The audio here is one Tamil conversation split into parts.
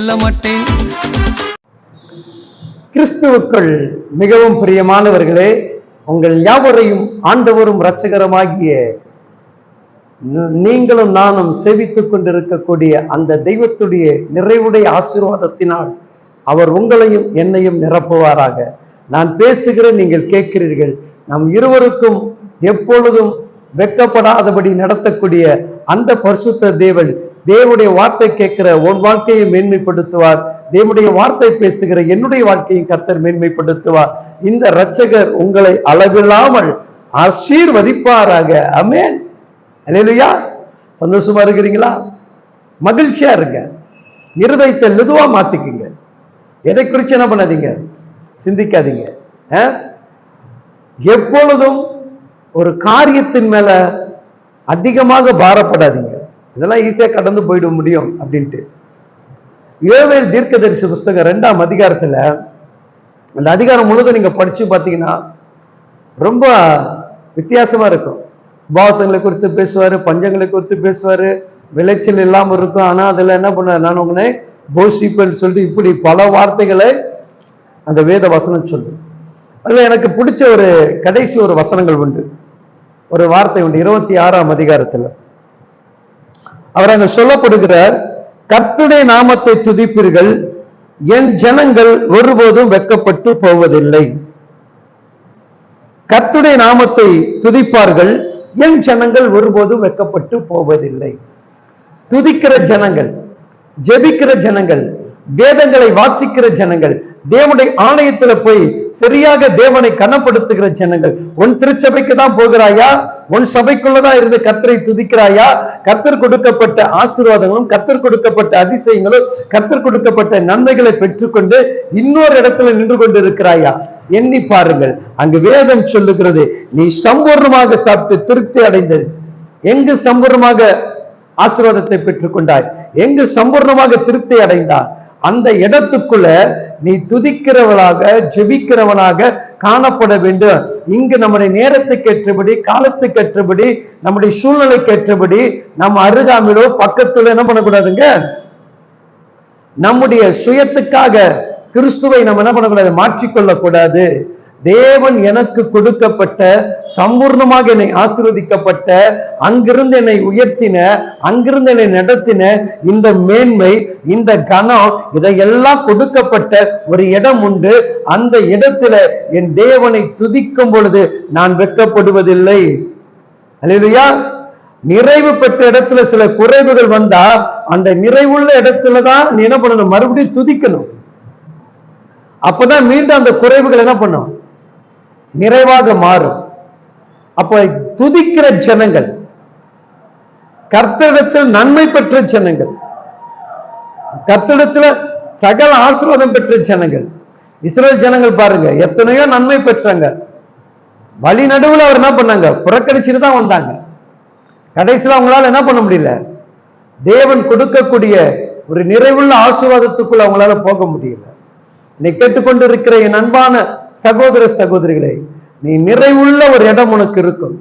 சொல்ல மாட்டேன். கிறிஸ்துவுக்குள் மிகவும் பிரியமானவர்களே, உங்கள் யாவரையும் ஆண்டவரும் இரட்சகருமாகிய நீங்களும் நானும் சேவித்துக் கொண்டிருக்கக்கூடிய அந்த தெய்வத்துடைய நிறைவுடைய ஆசீர்வாதத்தினால் அவர் உங்களையும் என்னையும் நிரப்புவாராக. நான் பேசுகிறேன், நீங்கள் கேட்கிறீர்கள். நம் இருவருக்கும் எப்பொழுதும் வெட்கப்படாதபடி நடத்தக்கூடிய அந்த பரிசுத்த தேவன் தேவனுடைய வார்த்தை கேட்கிற உன் வாழ்க்கையை மேன்மைப்படுத்துவார். தேவனுடைய வார்த்தை பேசுகிற என்னுடைய வாழ்க்கையும் கர்த்தர் மேன்மைப்படுத்துவார். இந்த இரட்சகர் உங்களை அளவில்லாமல் ஆசீர்வதிப்பாராக. ஆமென். அல்லேலூயா. சந்தோஷமா இருக்கிறீங்களா? மகிழ்ச்சியா இருங்க. இருதயத்தை மெதுவா மாத்திக்குங்க. எதை குறிச்சு என்ன பண்ணாதீங்க, சிந்திக்காதீங்க. எப்பொழுதும் ஒரு காரியத்தின் மேல அதிகமாக பாரப்படாதீங்க. இதெல்லாம் ஈஸியா கடந்து போயிட முடியும் அப்படின்ட்டு. யோவேல் தீர்க்கதரிசி புஸ்தகம் 2ஆம் அதிகாரத்துல, அந்த அதிகாரம் முழுவதும் நீங்க படிச்சு பார்த்தீங்கன்னா ரொம்ப வித்தியாசமா இருக்கும். உபவாசங்களை குறித்து பேசுவாரு, பஞ்சங்களை குறித்து பேசுவாரு, விளைச்சல் இல்லாம இருக்கும். ஆனா அதுல என்ன பண்ண, நான் உங்களை போஷிப்பேன்னு சொல்லிட்டு இப்படி பல வார்த்தைகளை அந்த வேத வசனம் சொல்லு. அதுல எனக்கு பிடிச்ச ஒரு கடைசி ஒரு வசனங்கள் உண்டு, ஒரு வார்த்தை உண்டு 26ஆம் அதிகாரத்துல. அவர் அங்க சொல்லப்படுகிறார், கர்த்தருடைய நாமத்தை துதிப்பீர்கள், என் ஜனங்கள் ஒருபோதும் வெட்கப்பட்டு போவதில்லை. கர்த்தருடைய நாமத்தை துதிப்பார்கள், என் ஜனங்கள் ஒருபோதும் வெட்கப்பட்டு போவதில்லை. துதிக்கிற ஜனங்கள், ஜெபிக்கிற ஜனங்கள், வேதங்களை வாசிக்கிற ஜனங்கள், தேவனுடைய ஆலயத்துல போய் சரியாக தேவனை கனப்படுத்துகிற ஜனங்கள். உன் திருச்சபைக்கு தான் போகிறாயா? உன் சபைக்குள்ளதான் இருந்து கர்த்தரை துதிக்கிறாயா? கர்த்தர் கொடுக்கப்பட்ட ஆசீர்வாதங்களும் கர்த்தர் கொடுக்கப்பட்ட அதிசயங்களும் கர்த்தர் கொடுக்கப்பட்ட நன்மைகளை பெற்றுக்கொண்டு இன்னொரு இடத்துல நின்று கொண்டு இருக்கிறாயா? எண்ணி பாருங்கள். அங்கு வேதம் சொல்லுகிறது, நீ சம்பூர்ணமாக சாப்பிட்டு திருப்தி அடைந்தது. எங்கு சம்பூர்ணமாக ஆசீர்வாதத்தை பெற்றுக்கொண்டாய், எங்கு சம்பூர்ணமாக திருப்தி அடைந்தாய், அந்த இடத்துக்குள்ள நீ துதிக்கிறவளாக ஜெபிக்கிறவனாக காணப்பட வேண்டும். இங்கு நம்முடைய நேரத்துக்கு ஏற்றபடி, காலத்துக்கு ஏற்றபடி, நம்முடைய சூழ்நிலைக்கு ஏற்றபடி நம்ம அருகாமையிலோ பக்கத்துல என்ன பண்ணக்கூடாதுங்க, நம்முடைய சுயத்துக்காக கிறிஸ்துவை நம்ம என்ன பண்ணக்கூடாது, மாற்றிக்கொள்ளக்கூடாது. தேவன் எனக்கு கொடுக்கப்பட்ட, சம்பூர்ணமாக என்னை ஆசீர்வதிக்கப்பட்ட, அங்கிருந்து என்னை உயர்த்தின, அங்கிருந்து என்னை நடத்தின இந்த மேன்மை, இந்த கனம், இதையெல்லாம் கொடுக்கப்பட்ட ஒரு இடம் உண்டு. அந்த இடத்துல என் தேவனை துதிக்கும் பொழுது நான் வெட்கப்படுவதில்லை. அல்லேலூயா. நிறைவு பெற்ற இடத்துல சில குறைவுகள் வந்தா அந்த நிறைவுள்ள இடத்துலதான் நீ என்ன பண்ணணும், மறுபடியும் துதிக்கணும். அப்பதான் மீண்டும் அந்த குறைவுகள் என்ன பண்ணும், நிறைவாக மாறும். அப்ப துதிக்கிற ஜனங்கள், கர்த்தரிடத்தில் நன்மை பெற்ற ஜனங்கள், கர்த்தரிடத்துல சகல ஆசீர்வாதம் பெற்ற ஜனங்கள். இஸ்ரவேல் ஜனங்கள் பாருங்க, எத்தனையோ நன்மை பெற்றாங்க. வழி நடுவில் அவர் என்ன பண்ணாங்க, புறக்கணிச்சுட்டு தான் வந்தாங்க. கடைசியில் அவங்களால என்ன பண்ண முடியல, தேவன் கொடுக்கக்கூடிய ஒரு நிறைவுள்ள ஆசீர்வாதத்துக்குள்ள அவங்களால போக முடியல. நீ கேட்டுக்கொண்டு இருக்கிற என் அன்பான சகோதர சகோதரிகளே, நீ நிறைவுள்ள ஒரு இடம் உனக்கு இருக்கும்.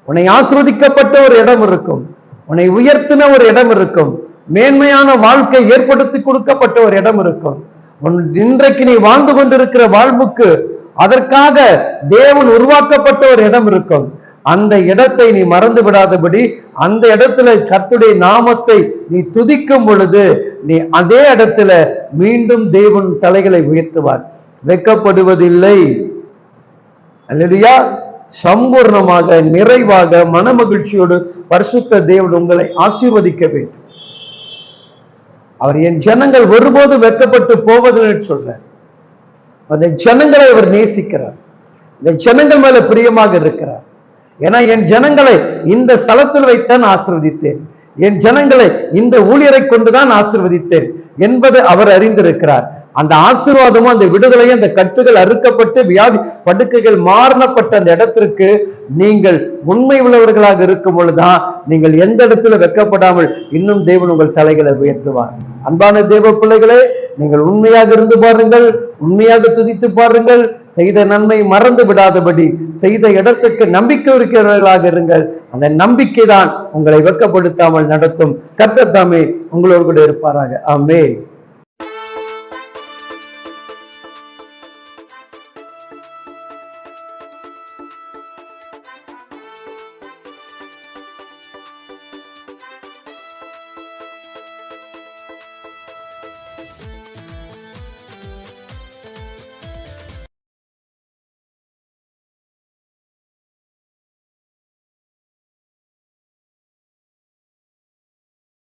உன்னை ஆசீர்வதிக்கப்பட்ட ஒரு இடம் இருக்கும். உன்னை உயர்த்தின ஒரு இடம் இருக்கும். மேன்மையான வாழ்க்கை ஏற்படுத்தி கொடுக்கப்பட்ட ஒரு இடம் இருக்கும். இன்றைக்கு நீ வாழ்ந்து கொண்டிருக்கிற வாழ்வுக்கு அதற்காக தேவன் உருவாக்கப்பட்ட ஒரு இடம் இருக்கும். அந்த இடத்தை நீ மறந்து விடாதபடி, அந்த இடத்துல கர்த்தருடைய நாமத்தை நீ துதிக்கும் பொழுது நீ அதே இடத்துல மீண்டும் தேவன் தலைகளை உயர்த்துவார். வெட்கப்படுவதில்லை. அல்லேலூயா. சம்பூர்ணமாக, நிறைவாக, மனமகிழ்ச்சியோடு பரிசுத்த தேவன் உங்களை ஆசீர்வதிக்க வேண்டும். அவர் என் ஜனங்கள் ஒருபோதும் வெட்கப்பட்டு போவதில்லை சொல்றார். அந்த ஜனங்களை அவர் நேசிக்கிறார். இந்த ஜனங்கள் மேல பிரியமாக இருக்கிறார். ஏன்னா என் ஜனங்களை இந்த ஸ்தலத்தில் வைத்தான் ஆசீர்வதித்தேன், என் ஜனங்களை இந்த ஊழியரை கொண்டுதான் ஆசீர்வதித்தேன் என்பது அவர் அறிந்திருக்கிறார். அந்த ஆசீர்வாதமும் அந்த விடுதலையும், அந்த கட்டுகள் அறுக்கப்பட்டு வியாதி படுக்கைகள் மாறப்பட்ட அந்த இடத்திற்கு நீங்கள் உண்மை உள்ளவர்களாக இருக்கும் பொழுதுதான் நீங்கள் எந்த இடத்துல வெட்கப்படாமல் இன்னும் தேவன் உங்கள் தலைகளை உயர்த்துவார். அன்பான தேவ பிள்ளைகளே, நீங்கள் உண்மையாக இருந்து பாருங்கள், உண்மையாக துதித்து பாருங்கள். செய்த நன்மை மறந்து விடாதபடி செய்த இடத்துக்கு நம்பிக்கை இருக்கிறவர்களாக இருங்கள். அந்த நம்பிக்கை தான் உங்களை வெட்கப்படுத்தாமல் நடத்தும். கர்த்தர் தாமே உங்களோடு கூட இருப்பாராக. ஆமென்.